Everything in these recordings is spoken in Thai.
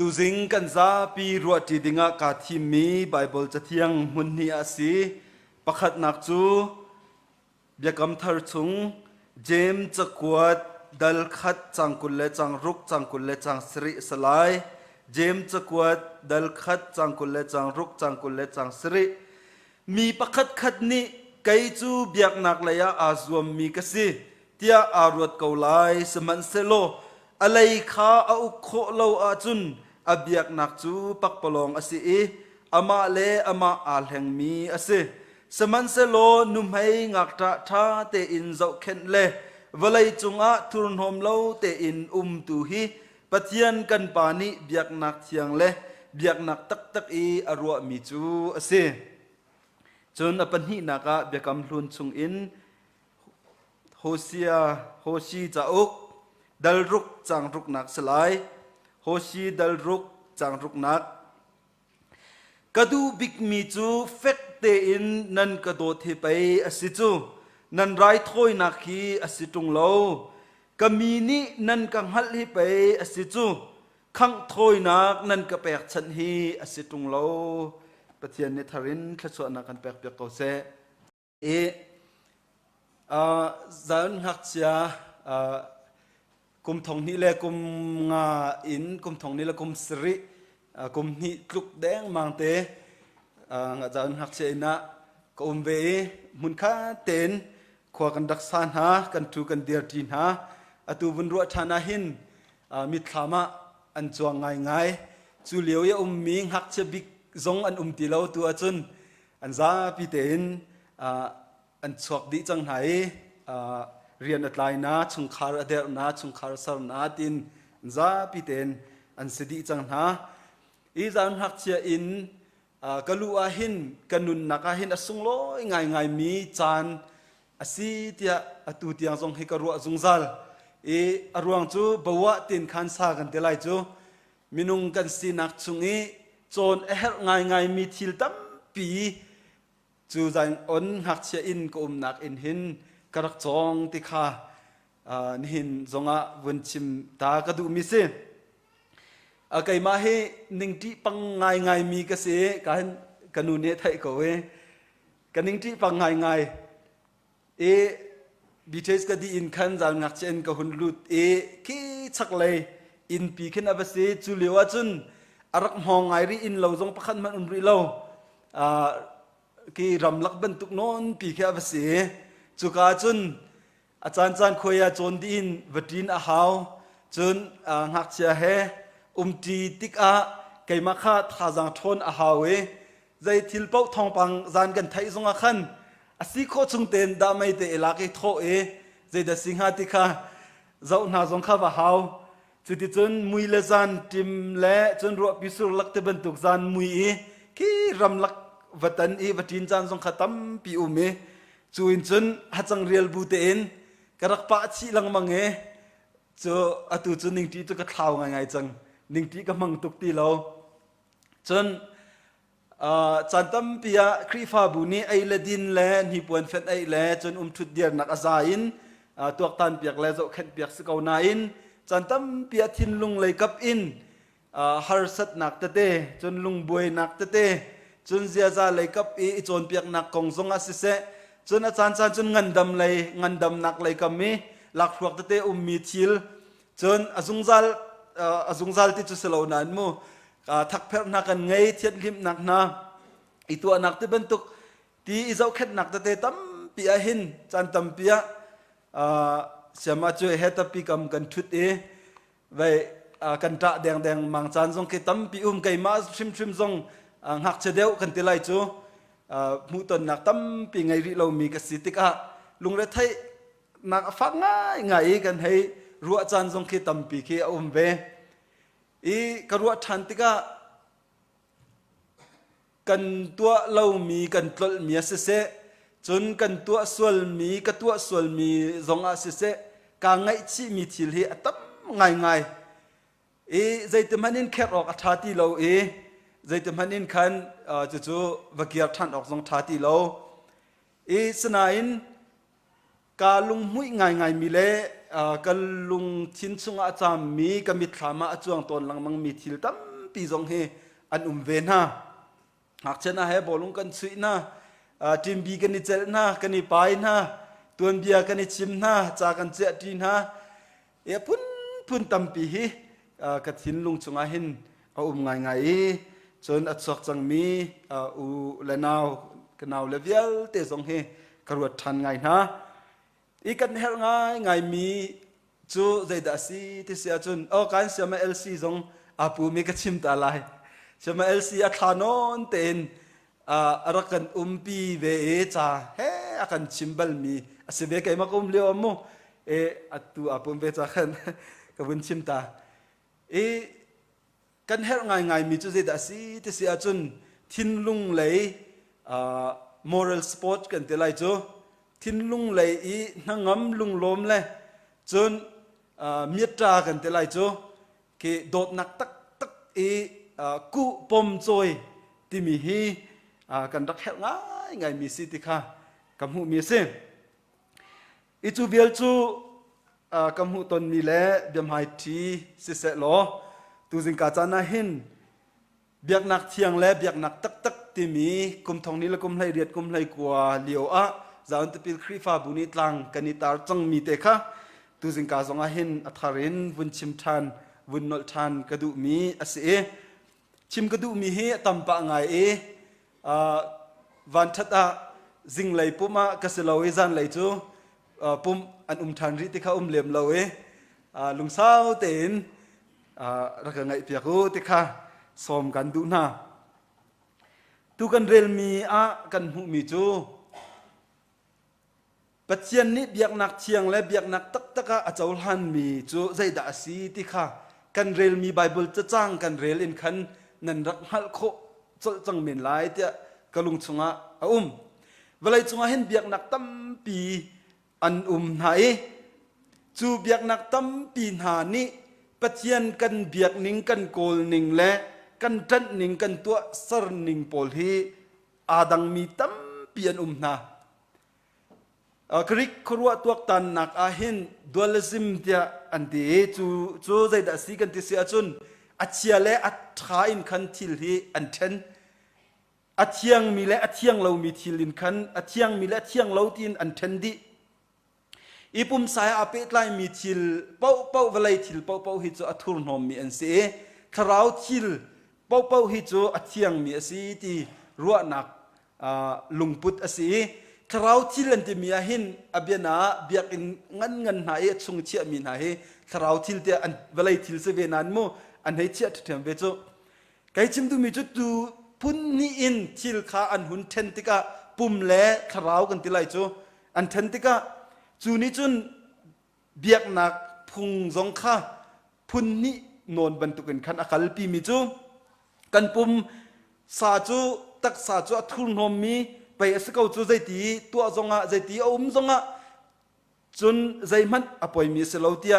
tu zing kan za pi ruat ti dinga ka thi mi Bible chathiang mun ni asi pakhat nak chu biakam thar chung James chakwat dal khat changkul le changruk changkul le chang sri salai James chakwat dal khat changkul le changruk changkul le chang sri mi pakhat khat ni kai chu biak nak la ya azuam mi kasi tia arwat kaulai seman selo alai kha a ukho lo a chun abiak nak chu pakpalong asi ama le ama alheng mi ase seman selo numhai ngak ta tha te in zau khen le valai chunga thurn hom lo te in tu hi pathian kan pani biak nak thiang le biak nak tak tak arwa mi chu ase chun apan hi naka biakam hlun chung in hoshi chauk dalruk changruk nak salai hoshi dalruk changruk nak kadu big mi chu fek te in nan kado the pai asi chu nan rai thoi nak hi asi tung lo kami ni nan kang hal hi pai asi chu khang thoi nak nan ka pek chan hi asi tung lo pathian ne tharin thachwa na kan pek pek ko se zan hak chia kum thong ni le kum nga in kum thong ni le kum sri kum ni kluk deng mang te nga zan hak chia na kum ve mun kha ten khwa kan dak san ha kan tu kan dir tin ha atu bun ru thana hin mi thlama an chuang ngai ngai chu leo ya mi hak che bik zong an ti lo tu achun an za pi ten an chuak di chang hai rian atlai na chung khar ader na chung khar sar na tin za pi ten an sidi chang ha i zan hak chia in kalu a hin kanun naka hin asung lo ngai ngai mi chan asi tia atu tiang zong he karu zungzal aruang chu bawa tin khan sa kan telai chu minung kan si nak chungi chon her ngai ngai mi thil tam pi chu zang on hak chia in ko nak in hin karak chong ti kha hin zonga vunchim ta ka du mi se kai ma he ning ti pang ngai ngai mi ka se kan kanu ne thai ko we kaning ti pang ngai ngai bites ka di in khan zang ngak chen ka hun lut ki chak le in pi khen abase chu lewa chun arak hong ngai ri in lo jong pakhan man ri lo ki ram lak ban tuk non pi khe abase chu ka chun achan chan khoya chon din vatin a haw chun ngak chia he ti tik a keima kha tha jang thon a hawe zai thil pau thong pang zan gan thai zonga khan asi kho chung ten da mai te elaki tho zai da singha ti kha zau na zong kha wa haw chu ti chun mui le zan tim le chun ro pisur lak te ban tuk zan mui ki ram lak vatan vatin chan zong khatam pi ume chuin chun hachang real bu te in karak pa chi lang mange chu atu chu ning ti chu ka thlau ngai ngai chang ning ti ka mang tuk ti lo chun chantam pia krifa bu ni ai le din le ni puan fet ai le chun thut dir nak azain tuak tan piak le zo khet piak se ko na in chantam pia thin lung le kap in har sat nak ta te chun lung buai nak ta te chun zia za le kap chon piak nak kong zong a se chun a chan chun ngan dam nak le kam mi lak thuak te mi thil chun azungzal ti chu selo nan mu thak pher nak kan ngei thiat lim nak na itu anak te bentuk ti izau khet nak te tam pi a hin chan tam pia siama chu heta pi kam kan thut vai kan ta deng mang chan jong ke tam pi kai ma shim jong hak chedeu kan tilai chu mu ton nak tam pi ngai ri lo mi ka sitika lungre thai nak fa ngai kan hei ruwa chan jong ke tam pi ke ve karua than tika kan tua lo mi kan tlol mi se chun kan tua sual mi ka tua sual mi zong a se ka ngai chi mi thil hi atam ngai zai te manin kher ok athati lo zai te manin khan chu vakiar than ok zong thati lo sanain ka lung hui ngai mi le ka lung thin chunga cham mi ka mi thlama achuang ton lang mang mi thil tam ปีจงเฮอันเวนนะหากเช่นนะเฮบอลงกันสุยนะทีมบีกันนี่เจลนะกันนี่ไปนะตัวเบียกันนี่ชิมนะจากกันเจดีนะพุ่นตั้มปีฮีกระถินลุงจงอาหินเอาง่ายจนอัดสอกจังมีเลนาวกันเอาเลเวลเตะจงเฮกระวดทันไงนะอีกันเฮง่ายมีจูใจดัสีที่เสียจนการเสียมาเอลซีจงปูมีกระชิมตาลายเสียมาเอลซีอัฐานนเต็นรักกันปีเวจ่าเฮอากันชิมบัลมีเสียเบกไอมากุมเลี้ยวมั่วอัดตัวปูเวจ่ากันกับวันชิมตากันเฮง่ายมีจูใจดัสีที่เสียจนทินลุงเลยmoral sport กันเตลัยจูทินลุงเลยนั่งงำลุงลมเลยจนมีตรากันเตลัยจูque đột nặc tắc tắc cụ bom rồi thì mi hi cần đắc hẹn ngày mi si tikha cầm hu mi xem itu biar chu cầm hu ton mi le biam hai thi si se lo tu jing ka chana hin biak nak thiang le biak nak tak tak ti mi kum thong ni la kum lai riat kum lai kwa liu a zaun te pil khri fa buni tlang kanitar chang mi te kha tu jing ka zonga hin atharin vun chim than vun nol than kadu mi ase chim kadu mi he tampa ngai van thata jing lai puma kaseloi zan lai chu pum an than ri ti kha lem loe lung sao ten ra ka ngai pia ko ti kha som kan du na tu kan rel mi kan hu mi chu pathian ni biak nak chiang le biak nak tak taka achol han mi chu zai da si ti kha kan rel mi bible cha chang kan rel in khan nan rak hal kho chol chang min lai tia kalung chunga walai chunga hen biak nak tam pi an hai chu biak nak tam pi na ni pathian kan biak ning kan kol ning le kan tan ning kan tua sar ning pol hi adang mi tam pi an na krik khruwa tuak tan nak ahin dualism tia anti chu zai da si kan ti sia chun achia le atha in khan thil hi an then athiang mi le athiang lo mi thil in khan athiang mi le athiang lo tin an then di ipum sai ape tlai mi thil pau valai thil pau hi chu athur nom mi an se kharau thil pau hi chu athiang mi asi ti ruwa nak lungput asi kharau thil an ti mi a hin abiana biak in ngan na e chung chia mi na he kharau thil te an valai thil se ve nan mo an hei chia them ve chu kai chim tu mi chu tu pun ni in thil kha an hun then tika pum le kharau kan ti lai chu an then tika chu ni chun biak nak phung zong kha phun ni non ban tu kan khan akal pi mi chu kan pum sa chu tak sa chu athur nom miไปสกาวจูใจตีตัวจงะใจตีจงะจนใจมันอภัยมีเสลาวเตีย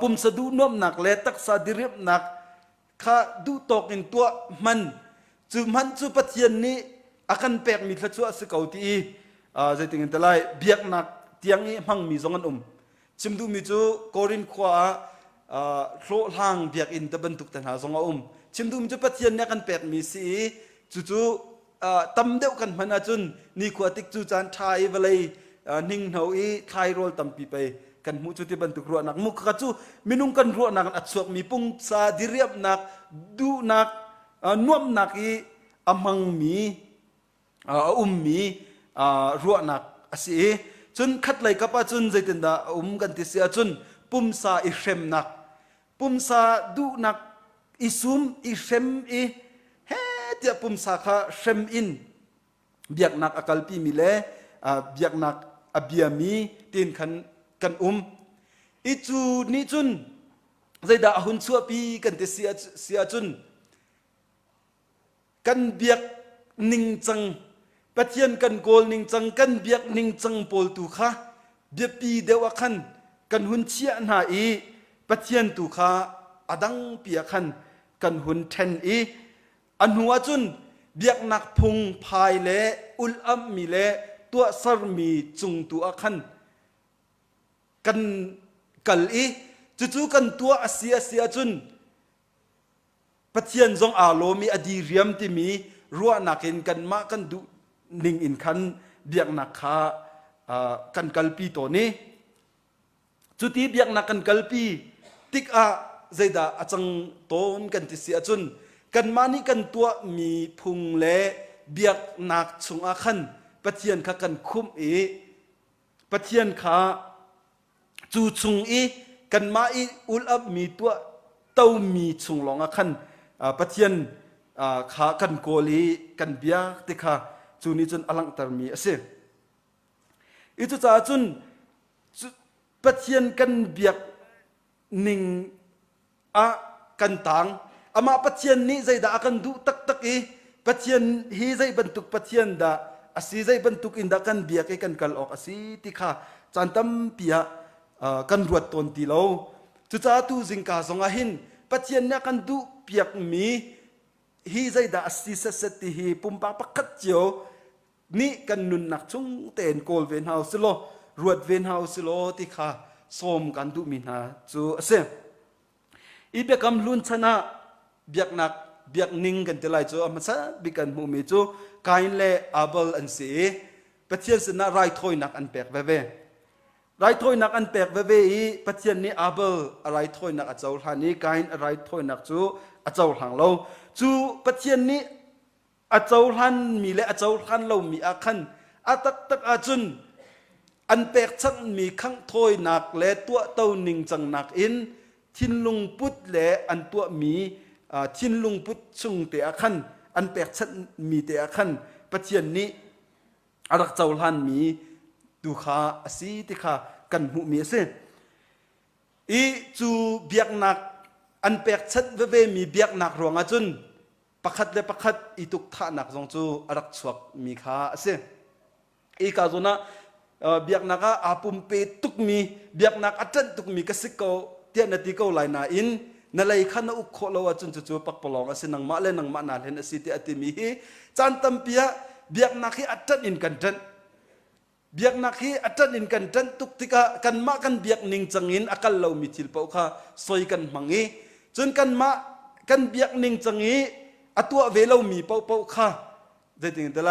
ปุ่มสะดุนวมหนักและตักสะดิเรียบหนักข้าดูตกinตัวมันจูมันจูปะเทียนนี้อาการแปลกมีขจัวสกาวตีใจติงแต่ไรเบียกหนักเตียงนี้มั่งมีจงอันชิมดูมีจูโกรินขวาโคลางเบียกอินตะบันตุกตันหาจงะชิมดูมีจูปะเทียนนี้อาการแปลกมีสีจูตั้มเดียวกันมันจุนนี่ขวดติกจูจานไทยเวลัยนิ่งเหาอีไทยโรลตั้มปีไปกันมุจุที่บรรทุกรัวนักมุขกจูมินุงกันรัวนักอัดสวกมีปุ่งซาดิเรียบนักดูนักนวมนักอีอมังมีมีรัวนักสิจุนขัดไหลกับจุนใจตินดากันที่เสียจุนปุ่มซาอิเชมนักปุ่มซาดูนักอิซุมอิเชมอีเดียปุ่มสาขาเชมอินเบียกนักอากาลปีมิเลเบียกนักอเบียมีตีนขันกันอิจูนี่จุนใจด่าหุ่นชัวปีกันที่เสียจุนกันเบียกนิ่งจังปะเทียนกันโกลนิ่งจังกันเบียกนิ่งจังโปลตูค่ะเบียปีเดวขันกันหุ่นเชียนหาอีปะเทียนตูค่ะอดังเปียขันกันหุ่นเทนอีอันหัวจุนเบียกนักพุงพายเละอุลอัมมีเละตัวสรมีจุงตัวขันกันกัลอีจู่ๆกันตัวเสียจุน ปัจเจียนจงอาโลมีอดีเรียมที่มีรัวนักเห็นกันมากันดูนิ่งอินคันเบียกนักขากันกัลปีตัวนี้จุดที่เบียกนักกันกัลปีติกอาใจดาอาจังโตนกันที่เสียจุนกันมานี่กันตัวมีพุงเละเบียกนักชงอาคันปัจเจียนขากันคุมปัจเจียนขาจูชงกันมาอุลอับมีตัวเต้ามีชงหลงอาคันปัจเจียนขากันโกลีกันเบียกติขาจูนี้จนอลังตรมีเสียอีจุจ้าจุนปัจเจียนกันเบียกนิ่งกันต่างอามาปัจเจียนนี้ใจดากันดูตักปัจเจียนฮีใจบรรทุกปัจเจียนดาอาศัยใจบรรทุกอินดากันเบียกกันกัลออกอาศัยติขาจันตั้มเปียกันรวดตนตีเราจุจ้าตูจิงกาสงอาหินปัจเจียนเนี่ยกันดูเปียกมีฮีใจดาอาศัยเสติฮีปุ่มปากปักขัดเจียวนี่กันนุนนักชงเต็นโกลเวนเฮาส์โลรวดเวนเฮาส์โลติขาส้มกันดูมินาจูเสอีเบกำลุนชนะเบียกนักเบียกนิ่งกันเท่าไรจูอามาซะบิกันมูมิจูกายเล่อาเบลอันเสียปัจเจียนสนะไรถอยนักอันแปลกเว่ไรถอยนักอันแปลกเว่อีปัจเจียนนี้อาเบลอะไรถอยนักอาเจ้าหานี้กายอะไรถอยนักจูอาเจ้าหางเราจูปัจเจียนนี้อาเจ้าหันมีและอาเจ้าหันเรามีอาคันอาตักอาจุนอันแปลกชักมีข้างถอยนักและตัวเต้านิ่งจังนักอินทินลุงพุทธและอันตัวมีทินลุงพุทธชงเตะขันอันแปลกชัดมีเตะขันปัจเจียนนี้อารักเจ้าหันมีดูขาสีติขากันหูมีเสอีจูเบียกนักอันแปลกชัดเวมีเบียกนักรวงอาจุนปักขัดและปักขัดอีตุกท่านักจงจูอารักสวกมีขาเสอีกาจุนะเบียกนักอาปุ่มเปตุกมีเบียกนักอัจฉริตุกมีกสิกเขาเทียนนาทีเขาไหลนาอินนั่นเลยขันอุกโคลาวจุนจู่ปักปลองอาศัยนังมาเลนังมานาเลนอาศัยที่อติมีจันตัมปียเบียกนักที่อัจฉรินกันจันเบียกนักที่อัจฉรินกันจันตุกติกากันมากันเบียกนิ่งจังอินอาการเรามีทิลเปาค่ะสวยกันมังอีจนกันมากันเบียกนิ่งจังอีอัตัวเวลามีเปาค่ะได้ถึงแต่ไร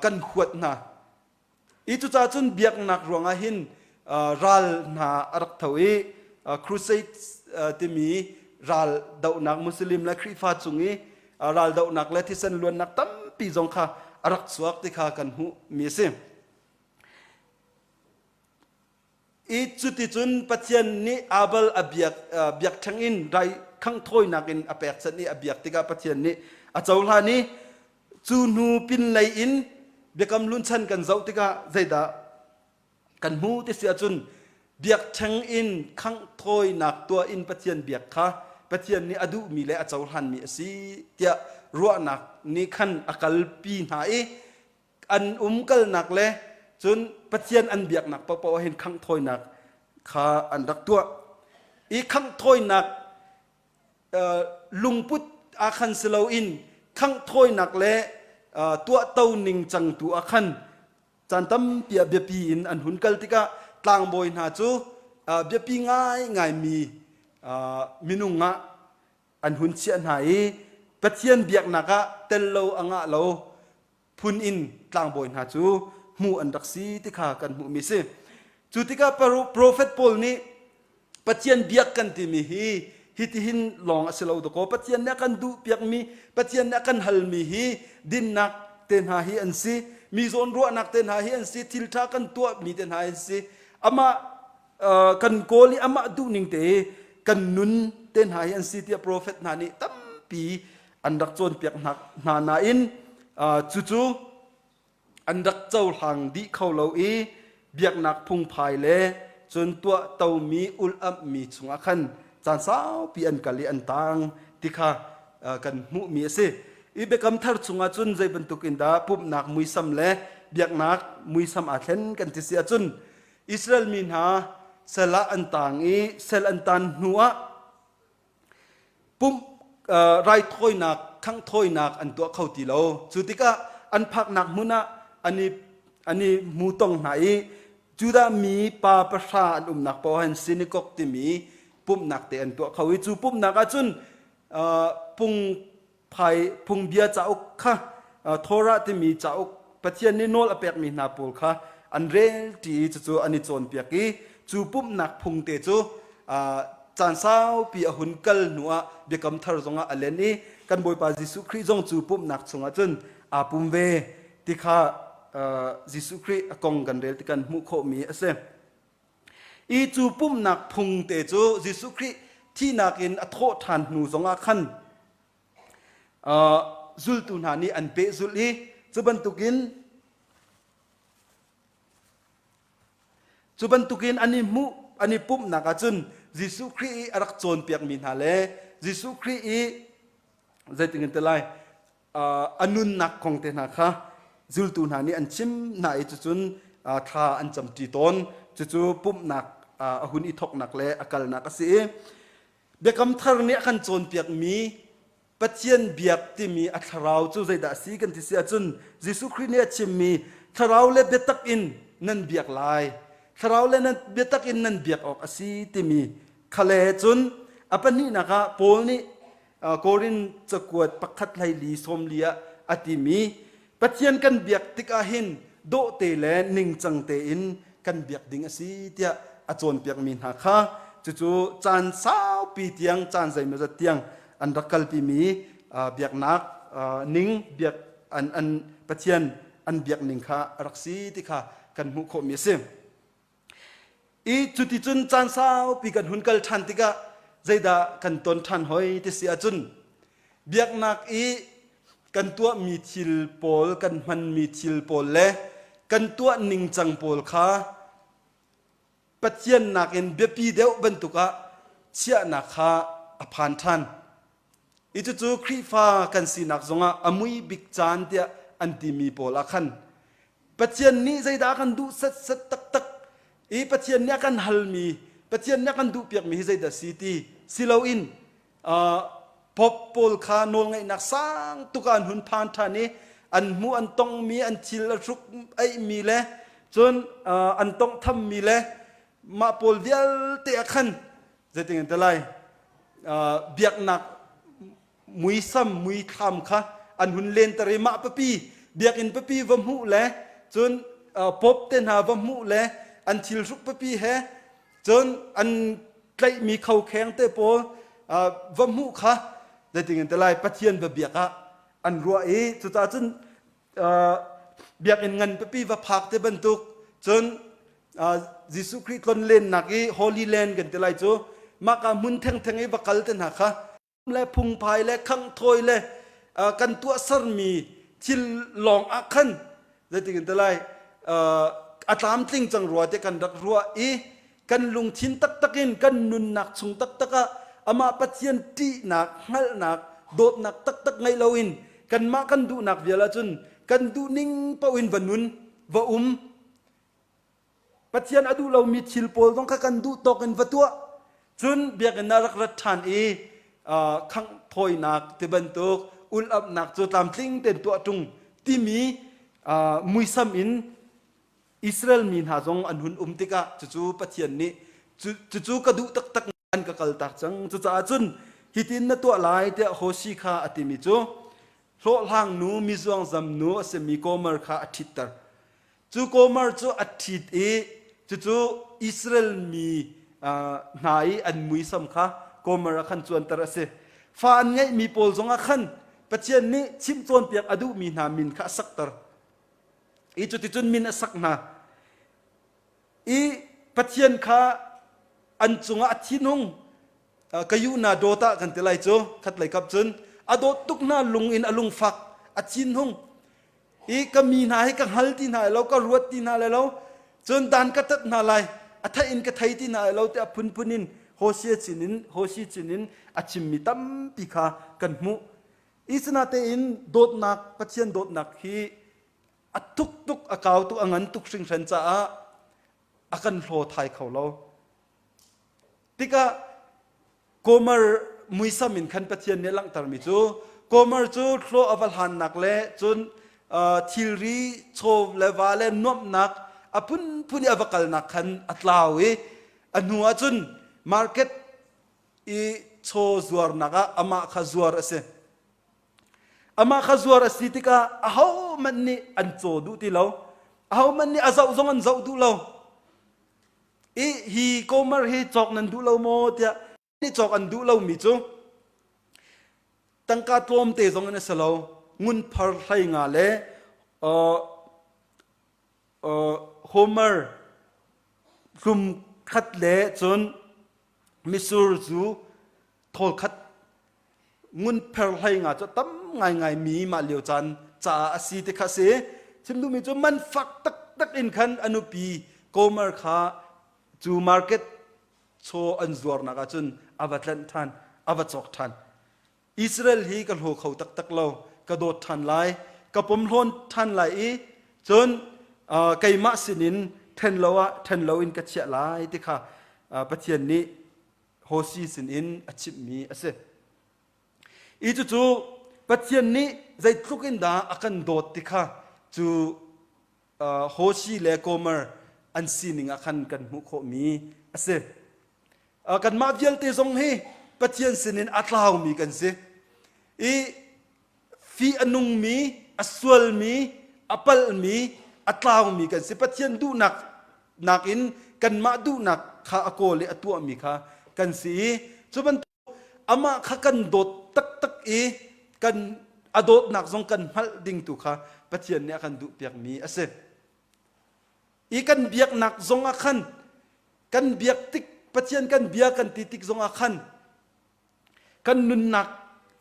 กันขวดนะอีจุจ้าจุนเบียกนักรวงอาหินรัลนาอรักทวีครูเซตที่มีรัลดาวนักมุสลิมและคริสต์ฟาจุงอีรัลดาวนักและที่สันล้วนนักตั้มปีจงค่ะอรักสวกที่ข้ากันหูมีเสียอีจุดที่จุนปัจเจียนนี้อาเบลอเบียกทั้งอินไรข้างถ้อยนักอินอเปกสันนี้อเบียกที่ข้าปัจเจียนนี้อาเจ้าลานี้จูนูปินไลอินเบียกำลุนชันกันเจ้าที่ข้าใจดากันหูที่เสียจุนเบียกทั้งอินข้างถอยนักตัวอินปัจเจียนเบียกค่ะปัจเจียนนี้อดูมีและอาเจ้าหันมีสีเตียรัวนักนี่ขันอากาลปีนหายอันกัลนักเลยจนปัจเจียนอันเบียกนักเปล่าเห็นข้างถอยนักข้าอันรักตัวอีข้างถอยนักลุงพุทธอาคันสลาอินข้างถอยนักเลยตัวเต้านิ่งจังตัวอาคันจันตั้มเปียเบียปีอินอันหุ่นกัลติกะกลางบอยนาจูเบียปีง่ายมีมินุงะอันหุ่นเชียนหายปัจเจียนเบียกนักะเตลโลอ่างะโลพุนอินกลางบอยนาจูมูอันดักซีที่ข้ากันมูมิเซจูติกะโปรเฟตพอลนี้ปัจเจียนเบียกกันที่มีฮิติหินลองอาศัยเราตะโกปัจเจียนนักกันดูเบียกมีปัจเจียนนักกันฮัลมีดินนักเตนหาฮิอันซีมีโซนรัวนักเตนหาฮิอันซีทิลทากันตัวมีเตนหาฮิอันซีอามากันโกลีอามาดูนิ่งเตกันนุนเตนหาฮิอันซีที่โปรเฟตนานี่ตั้มปีอันดักโจนเปียกนักนาอินจู่อันดักเจ้าหางดีเข้าเราเบียกนักพุงพายเล่จนตัวเต่ามีอุลอับมีชงอาคันจานสาวปีอันกะลีอันตังที่ข้ากันมุมีเสอีเบกำทัดชงอาจุนใจบรรทุกินดาปุ๊บนักมุยซ้ำเล่เบียกนักมุยซ้ำอาเทนกันที่เสียจุนอิสราเอลมีหาเซลอันตังเซลอันตันหัวปุ๊บไรถอยนักข้างถอยนักอันตัวเข้าตีเราสุดที่ก็อันพักนักมุนะอันนี้มูตองไหนจูดามีปาประชาอันนักพอเห็นซินิกอกที่มีปุ๊บนักเตอันตัวเขาจูปุ๊บนักอาจุน พุงไผ่พุงเบียจ้าอุกค่ะโทระที่มีจ้าอุกปะเทียนนี่โนลอเปียกมีนาปูลค่ะอันเรลที่จู่อันนี้โจนเปียกี้จู่ปุ๊บหนักพุงเตจู่จานเศร้าปีอหุนกัลหนัวเบียกำทารจงอันเลนี้กันบอยปาจิสุคริจงจู่ปุ๊บหนักสงจนอาปุ่มเวที่ข้าจิสุคริกงกันเรลที่กันมุขมีเสอีจู่ปุ๊บหนักพุงเตจู่จิสุคริที่นักอินอโทษทานหนูสงอาขันซุลตุนหานีอันเปซุลีจุบันตุกินอันนี้ปุ๊บนักจุนยิสุครีอรักโจนเปียกมินหาเลยิสุครีใจติงเตลัยอนุนนักของเตนักค่ะซุลตุนหานีอันชิมนาอิจุนท่าอันจำจีตนจู่ปุ๊บนักหุ่นอิทอกนักเลอากาลนักสิเบียกำทารเนี่ยขันโจนเปียกมีปัจเจียนเบียกที่มีอัตราวจู่ใจด่าสีกันที่เสียจุนยิสุครีเนี่ยชิมมีทาราวเลเบตักอินนั่นเบียกลายทาราวเลนั่นเบตักอินนั่นเบียกออกอาศีที่มีขเลจุนอปันนี้นะคะโพลนี่โกรินจะกวดปักขัดไหลลีสมเลียอติมีปัจเจียนกันเบียกติกาหินโดเตเลนิงจังเตอินกันเบียกดิ่งอาศีเตียอโจนเปียกมินหาค่ะจู่จานสาวปีเตียงจานใจมันจะเตียงอันรักกัลปีมีเบียกนักนิ่งเบียกอันปัจเจียนอันเบียกนิ่งค่ะรักสีที่ค่ะกันมุขมีเสียอีจุดที่จุนจานสาวปีกันหุ่นกัลทันติกะใจดากันต้นทันหอยที่เสียจุนเบียกนักอีกันตัวมีทิลโปลกันมันมีทิลโปลเล่กันตัวนิ่งจังโปลค่ะปัจเจียนนักเอ็นเบียปีเดียวบรรทุกะเชี่ยนักค่ะอภันทันอีจู่ครีฟ้ากันสีนักจงอามุยบิกจานเดียอันที่มีโปลขันปัจเจียนนี้ใจดากันดูสัดตักอีปัจเจียนนี้กันฮัลมีปัจเจียนนี้กันดูเปียกมีใจดาสีตีสิเลาอินพบโปลคาโนลไงนักสร้างตุการหุ่นพานทานี้อันมูอันต้องมีอันชิลรุกไอมีเลยจนอันต้องทำมีเลยมาโปลเดียลเตะขันจะถึงอันตรายเบียกนักมุยซ้ำมุยคำค่ะอันหุ่นเลนตรีมาปปีเบียกอินปปีวำหูแลจนพบเต้นหาวำหูแลอันชิลรุกปปีแฮจนอันใกล้มีเขาแข็งเตะโปวำหูค่ะได้ถึงอันตรายปัจเจียนเบียกะอันรัวจุดตาจนเบียกอินเงินปปีวะพักเตะบรรทุกจนยิสุคริสต์คนเล่นนักฮอลลีแลนด์กันแต่ไรจูมากามุนแทงวักกัลเตนักค่ะและพุงพายและขังถอยและกันตัวสรมีที่ลองอักขันได้ถึงแต่ไรอาตามติงจังรัวแต่กันรักรัวกันลุงชินตักอินกันนุนนักสุงตักอามาปัจเจียนตีนักฮัลนักโดดนักตักไงเลวินกันมากันดูนักเวลาจนกันดูนิ่งปวินวันนุนวะปัจเจียนอดูเรามีชิลโปลต้องกันดูตกันวัตัวจนเบียกันนารักรัฐานขังถอยนักที่บรรทุกอุลอับนักจุดตามทิ้งเต็มตัวจุงที่มีมุยซัมอินอิสราเอลมีหาจงอันหุ่นติกะจู่ปัจเจียนนี้จู่กระดูตักอันกะกัลตักจังจู่จ้าจุนฮิตินนตัวลายเตะโฮชิคาอติมิจูโลหางนูมีจวงจำนูเสมีโกมร์คาอาทิตย์จู่โกมร์จู่อาทิตย์จู่อิสราเอลมีนายอันมุยซัมคาโกมร์ขันจวนตระเสฟ้าไงมีโพลจงอาขันปัจเจียนนี้ชิมจวนเปียกอดูมีนามินข้าสักตร์อีจุดที่จุนมินสักนาอีปัจเจียนข้าอันจงอาทินงกยูนาโดตากันเตลัยโจขัดไหลกับจุนอโดตุกนาลุงอินอลุงฟักอาทินงอีก็มีนาให้กังฮัลที่นาเราก็รวดที่นาแล้วจนดานกัตัดนาไลอัฐอินก็ไทยที่นาเราแต่พุนินโฮชิจินินอาชิมมิตัมปิคากันมุอิสนาเตอินโดดนักปัจเจียนโดดนักฮีอัตุกอากาวตุกอังันตุกสิงสันจ้าอากันโลไทยเขาเราติกะโกมร์มุยซามินขันปัจเจียนเนี่ยลังตารมิจูโกมร์จูโลอวัลหันนักเล่จนทิลรีโชวเลวาเลนวมนักพุนอวกัลนักขันอัตลาวีอันหัวจนมาร์เก็ตอี โชซัวร์นักอามาขจัวร์เสอามาขจัวร์สิติกาเอามันนี่อันโจดูที่เราเอามันนี่อาเจ้าจงอันเจ้าดูเราอีฮีโกมารฮีจอกนันดูเราโมเตียนี่จอกอันดูเรามิจูตั้งการตัวมเตจงอันเสลางุนพาร์ไทยงาเลโฮเมอร์รุมขัดเละจนมิสูรจูทอลขัดงุนเพลให้งาจะตั้มไงมีมาเลียวจันจ่าอาศีติคาเสชิมดูมิจูมันฟักตักอินขันอนุปีโกเมอร์ขาจูมาร์เก็ตโชอันจวร์นักจนอาวัตลันทันอาวัตจอกทันอิสราเอลฮีกันโหเขาตักเรากระโดดทันไลกระปมล้นทันไลจนไก่มาสินินเทนโลอินกัจเจลายที่ค่ะประเทศนี้โฮซีสินินอาชิมีอาเซอีจู่ประเทศนี้ใจทุกินดาอากันโดดที่ค่ะจู่โฮซีเลโกเมอร์อันซีนิงอากันกันมุขมีอาเซกันมาเวียลตีทรงให้ประเทศสินินอัตลาวมีกันเซอีฟีอนุงมีอัสวลมีอัปเปิลมีอัตลาวมีกันสิปัจเจียนดูนักอินกันมาดูนักข้าอโกเลอตัวมีข้ากันสิจุบันอามาข้ากันโดดตักกันอโดดนักทรงกันพัลดิ่งตุข้าปัจเจียนเนี่ยกันดูเปียกมีอาเซอีกันเบียกนักทรงอาคันกันเบียกติกปัจเจียนกันเบียกันติกทรงอาคันกันนุนนัก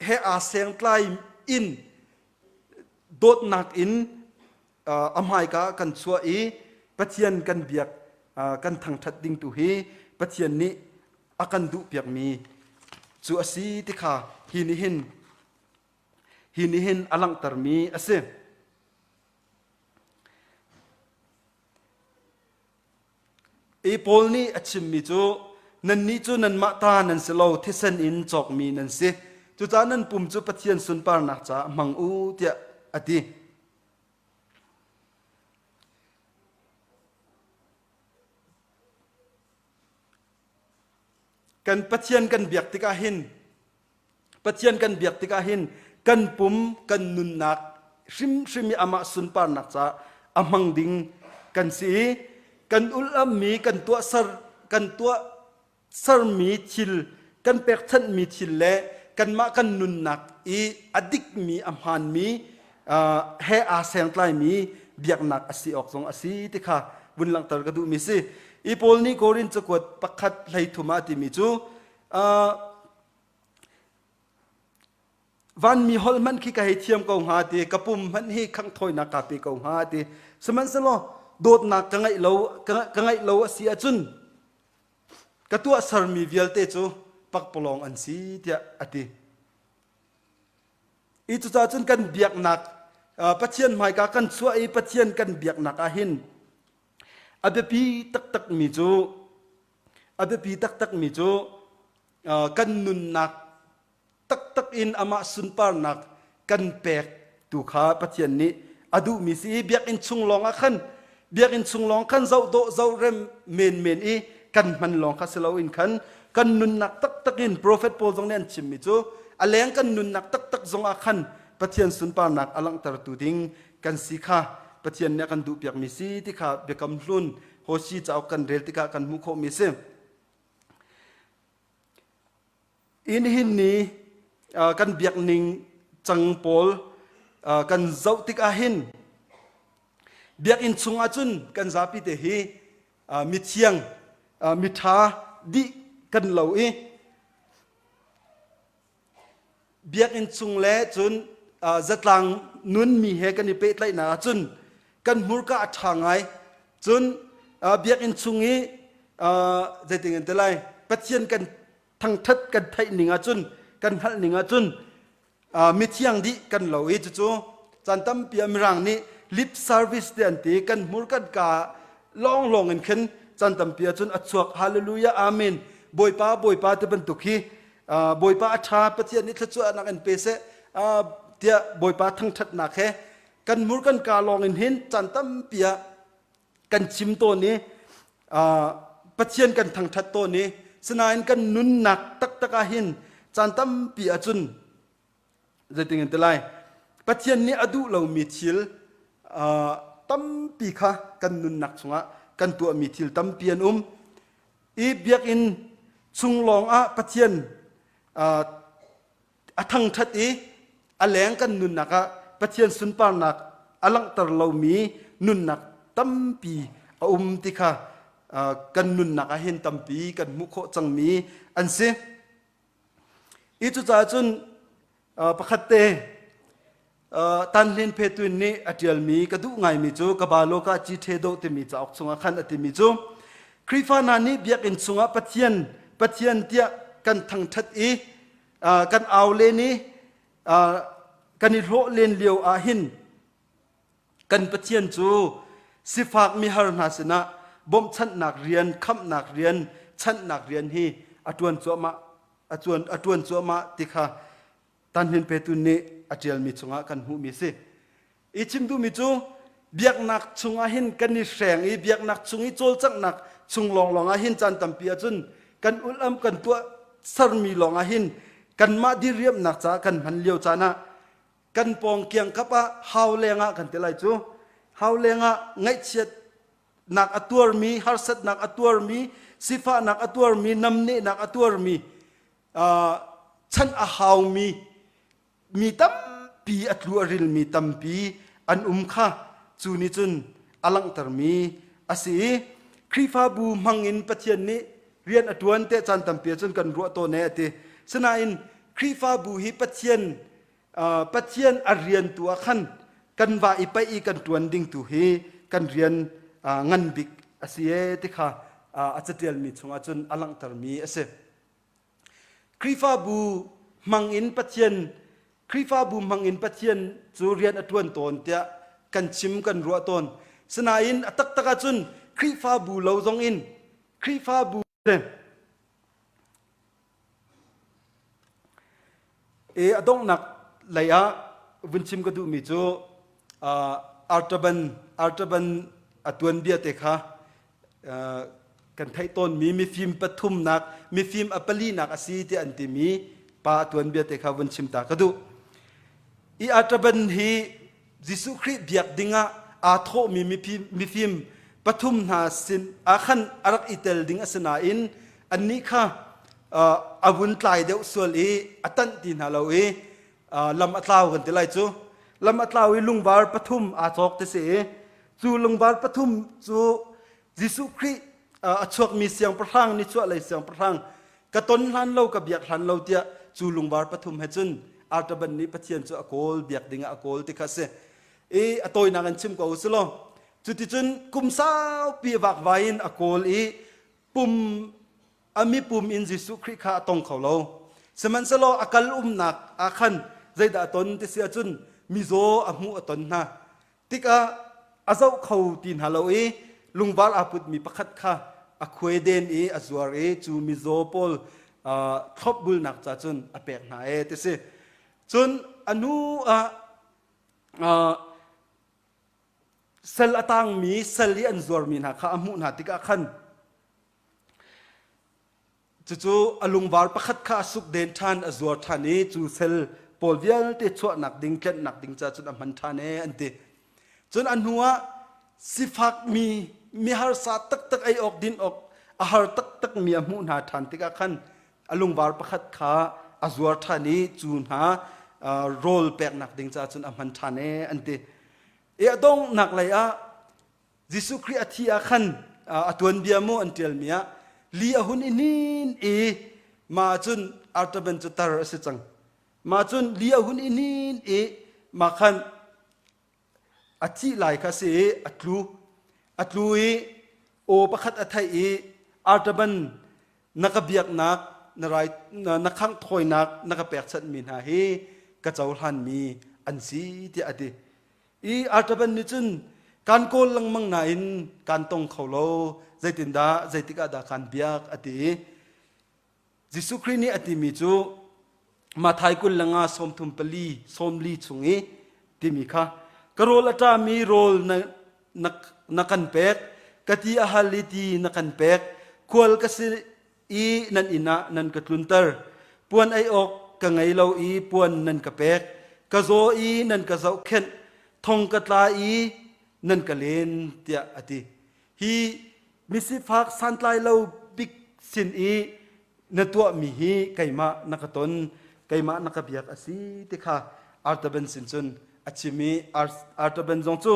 เฮอาเสียงไกลอินโดดนักอินอำไฮกากันชัวอีปัจเจียนกันเบียกกันทางทัดดิ่งตุฮีปัจเจียนนี้อากันดูเปียกมีชัวสีติขาฮินิหินอลังตรมีอาเซอีโพลนี้อชิมมีจูนันนี้จูนันมาตานันเสลาที่เซนอินจอกมีนันเซจูจานันปุ่มจูปัจเจียนสุนปาร์นักจ้ามังอูเตียอดีกันปัจเจียนกันเบียกติกาหินปัจเจียนกันเบียกติกาหินกันปุ่มกันนุนนักชิมมีอามาสุนปานักจ้าอามังดิงกันสีกันอุลมีกันตัวสร์มีชิลกันเปกทันมีชิลเล่กันมากันนุนนักอีอดิกมีอัมฮันมีเฮอาเซงไตมีเบียกนักอสีออกสองอสีติค่ะบุญหลังตรกระดูมีสิอีโพลนี้โกรินจะกดปักขัดไหลทุมาติมีจูวันมีฮอลมันขี้กะให้เทียมกงหาตีกระปุ่มมันให้ขังถอยนักกาปีกงหาตีสมันสโลโดดนักกังไงเราเสียจุนกระตัวสารมีเวลเตจูปักปลองอันสีเดียอดีอีจุดจุนกันเบียกนักปัจเจียนหมายกันช่วยปัจเจียนกันเบียกนักอาหินอาเบปีตักมีจูอาเบปีตักมีจูกันนุนนักตักอินอามาสุนปาร์นักกันเปกตุขาปัจเจียนนี้อดูมีสีเบียกอินชุงลองอาขันเบียกอินชุงลองขันเจ้าโตเจ้าเรมเมนอีกันมันลองขัสเลาอินขันกันนุนนักตักอินโปรเฟตโพลตรงนี้ชิมมิจูอเลงกันนุนนักตักจงอาขันปัจเจียนสุนปานักอลังตรตุดิงกันสีขาปัจเจียนเนี่ยกันดูเปียกมีสีที่ขาเบียกำลุนโฮชีจะเอากันเรลที่ขากันมุขมีเสอินหินนี้กันเบียกนิงจังโพลกันเจ้าติกาหินเบียกอินซุงอาจุนกันซาปิเตฮีมิเทียงมิทาดิกันเหลาอีเบียกอินซุงเล่จุนจัดลังนุนมีเฮกันนิเปตไลนาจุนกันมุรกาทางไงจุนเบียกอินซุงอีใจติงกันเตลัยปัจเจียนกันทั้งทัดกันไทยหนิงอาจุนกันหัลหนิงอาจุนมิเทียงดิกันเหลาอีจู่จันตั้มเปียมรังนี้ลิปซาร์วิสเดียนตีกันมุรกันกาลองกันขึ้นจันตั้มเปียจนอัศวกฮาเลลูยาอาเมนบอยป้าจะเป็นตุกีบอยป้าอัชาปะเทียนิทชัวนักอันเปเสเดียบอยป้าทั้งทัดนักแค่กันมุรกันกาลองกันหินจันตั้มเปียกันชิมตัวนี้ปะเทียนกันทั้งทัดตัวนี้สนายกันนุนหนักตักอาหิน จันตั้มปีอาจุนจะติงเตลัยปัจเจียนนี้อดูเรามีทิลตั้มปีค่ะกันนุนนักสงะกันตัวมีทิลตั้มเปียนอีเบียกอินชุงลองปัจเจียนทั้งทัดอแหลงกันนุนนักปัจเจียนสุนปานักอลังตรเรามีนุนนักตั้มปีติค่ะกันนุนนักเห็นตั้มปีกันมุขจังมีอันเสอีจุจ่าจุนประคัตเตตันเล่นเพตุนนี้อัจฉริมีกระดูกไงมีจูกบาโลกาจีเทโดติมีจ้าออกสงขันอติมีจูคริฟานานี้เบียกอินสงปัจเจียนเตียกันทั้งทัดกันเอาเลนี้กันนิโรเลนเลียวหินกันปัจเจียนจูสิฟากมีฮาร์นาสนะบ่มชั้นนักเรียนคำนักเรียนชั้นนักเรียนฮีอจวนจัวมาติค่ะตันเห็นเพตุนนี้อาเจียลมีชงกันหูมีสิอีชิมดูมีจูเบียกนักชงหินกันนิแสงอีเบียกนักชงอีโจลจักนักชงลองหินจันตัมปีอาจุนกันอุลกันตัวสรมีลองหินกันมาดิเรียบนักจ้ากันมันเลี้ยวจานะกันปองเกียงกับฮาวเลงกันเตลัยจูฮาวเลงไงเชียดนักอตัวมีฮาร์สัตนักอตัวมีสิฟ้านักอตัวมีนำเนนักอตัวมีฉันอาหาวมีตั้มปีอัตลัวริลมีตั้มปีอันค่ะจูนิจุนอลังตรมีอาศัยคริฟาบูมังอินปัจเจียนนี้เรียนอัตวันเตจันตั้มปีจนกันรัวโตเนติสนาอินคริฟาบูฮิปัจเจียนอเรียนตัวขันกันว่าอีไปอีกันตวนดิ่งตัวฮีกันเรียนงันบิกอาศัยติค่ะอาจจะเดียลมีชงอาจนอลังตรมีอาศัยคริฟาบูมังอินปัจเจียนจูเรียนอตวนตนเตะกันชิมกันรัวตนสนาอินตักจุนคริฟาบูเราจงอินคริฟาบูอดงนักเลยวินชิมก็ดูมีจูอัลตบันอตวนเบียเตค่ะกันไทยต้นมีฟิล์มปฐุมนักมีฟิล์มอัปลีนักอาศัยที่อันติมีปาตวนเบียเตค่ะวินชิมตากระดูอีอัตบันฮียิสุคริเบียกดิงอาโทมีฟิล์มปฐุมนาสินอาขันอารักอิเตลดิงอสนาอินอันนี้ค่ะอาวุธลายเดียวส่วนอัตันตีนฮาโลลำอัตลาวกันที่ไรจูลำอัตลาวิลุงบาร์ปฐุมอาจอกเตเสจูลุงบาร์ปฐุมจูยิสุคริชวกมีเสียงประทังนิชวอะไรเสียงประทังกระต้นหันเรากับเบียกหันเราเดียจูลุงบาร์ปฐุมเฮจุนอาตบันนี้ปะเทียนจูอโกลเบียกดิ่งอโกลติคัสเออตัวนังชิมก็อุสโลจุดที่จุนกุมสาวปีวักไว้อินอโกลปุ่มมีปุ่มอินยิสุคริข้าตรงเขาเราสมันสโลอากาลนักอาคันใจดาตนที่เสียจุนมิโซอามูตนนะติกอาเจ้าเขาตีนฮาโลลุงบาร์อาพุดมีประคัดค่ะอควยเดนอาจวาร์จูมิโซปอลทบบุลนักจัดจุนอเปกนาที่เสียจนอนุเซลตังมีเซลีอันจวร์มีนะข้าอามุนาติกาขันจู่อลุงบาร์ประคัดข้าสุกเดนทันอจวร์ทันนี้จู่เซลปอลเวียลที่ชั่วนักดิ่งเกล็ดนักดิ่งจัดจุนอมันทันอันเดจนอันหัวสิฟักมีฮาร์สัตตักไอออกดินออกอาหารตักมีอามุนาทันติกาขันอลุงบาร์ประคัดข้าอจวร์ทันนี้จูนหาโรลแปกนักดิ่งจ้าจนอมันทานอันเดดงนักเลยยิสุคริสต์ที่ขันอตวนเบียโมอันเทลมีลีอาหุนอินินมาจนอาร์ตเป็นจุดตาร์สิจังมาจนลีอาหุนอินินมาขันอธิไลคาเซอัตลูโอประคัดอัฐัยอาร์ตเป็นนักเบียกนักนักขังถอยนักแปกชัดมีนาเฮกระเจ้าหันมีอันสีที่อดีอาจจะเป็นนิจุนการโกลังมังนาอินการตรงเขาโลใจตินดาใจติกาดาการเบียกอดียิสุครินีอดีมีจูมาไทยกุลลังอาสมทุมปลีสมลีชุงที่มีค่ะกโรลตามีโรลนักันเป็กกติอาฮัลิตีนักันเป็กควรกสินันอินะนันกตุนเตอร์ป ปวนไออกกังไงเราอีปวนนันกะเป็กกะโซอีนันกะเซาเข็นทงกะตลาอีนันกะเลนเตียอติฮีมิสิฟักสันไลเราบิกสินอีนตัวมีฮีไกมานักตนไกมานักเบียกอสีติค่ะอาร์ตเบนสินจุนอชิมีอาร์ตเบนจงจู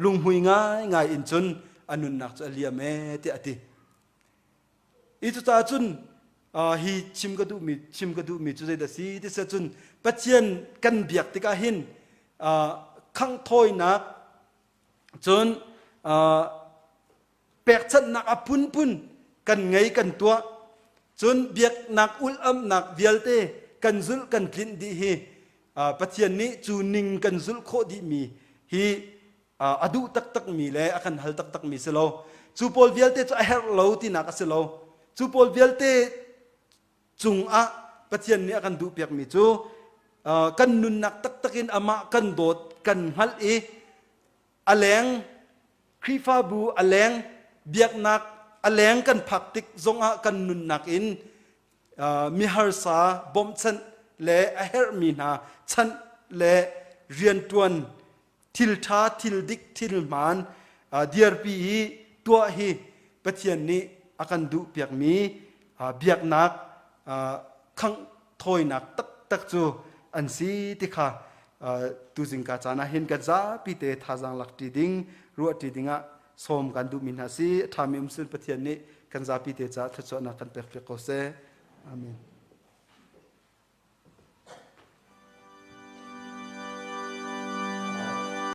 ลุงหุยง่ายอินจุนอนุนักจะเลียเมติอติอีจุตาจุนฮีชิมกระดูมีจุดเดสีที่เสจุนปัจเจียนกันเบียกติกาหินขังถอยนักจนแปกชัดนักอพุนกันไงกันตัวจนเบียกนักอุลนักเวียลเตกันซุลกันกลิ่นดีฮีปัจเจียนนี้จูนิงกันซุลโคดีมีฮีอดูตักมีเลยอาคันฮัลตักมีเสลาจูปอลเวียลเตจูเฮร์โลที่นักเสลาจูปอลเวียลเตจุงปัจเจียนนี้อาคันดูเปียกมีจูกันนุนนักตักินอามากันโดดกันฮัลอีอแลงครีฟาบูอแลงเบียกนักอแลงกันผักติกจงกันนุนนักอินมิฮาร์ซาบอมชันเล่เฮร์มีนาชันเล่เรียนตวนทิลทาทิลดิกทิลมานเดียร์ปีตัวฮีปัจเจียนนี้อาคันดูเปียกมีเบียกนักขังถอยนักตักจูอันซีติค่ะตูจิงกาจานะเห็นกันจ้าปีเตทาจังหลักตีดิ้งรัวตีดิ้งอ่ะสมกันดูมินหาซีทามิมสุนปะเทียนนี้กันจ้าปีเตจ้าทัศนะกันเปรกโกเซอาเมน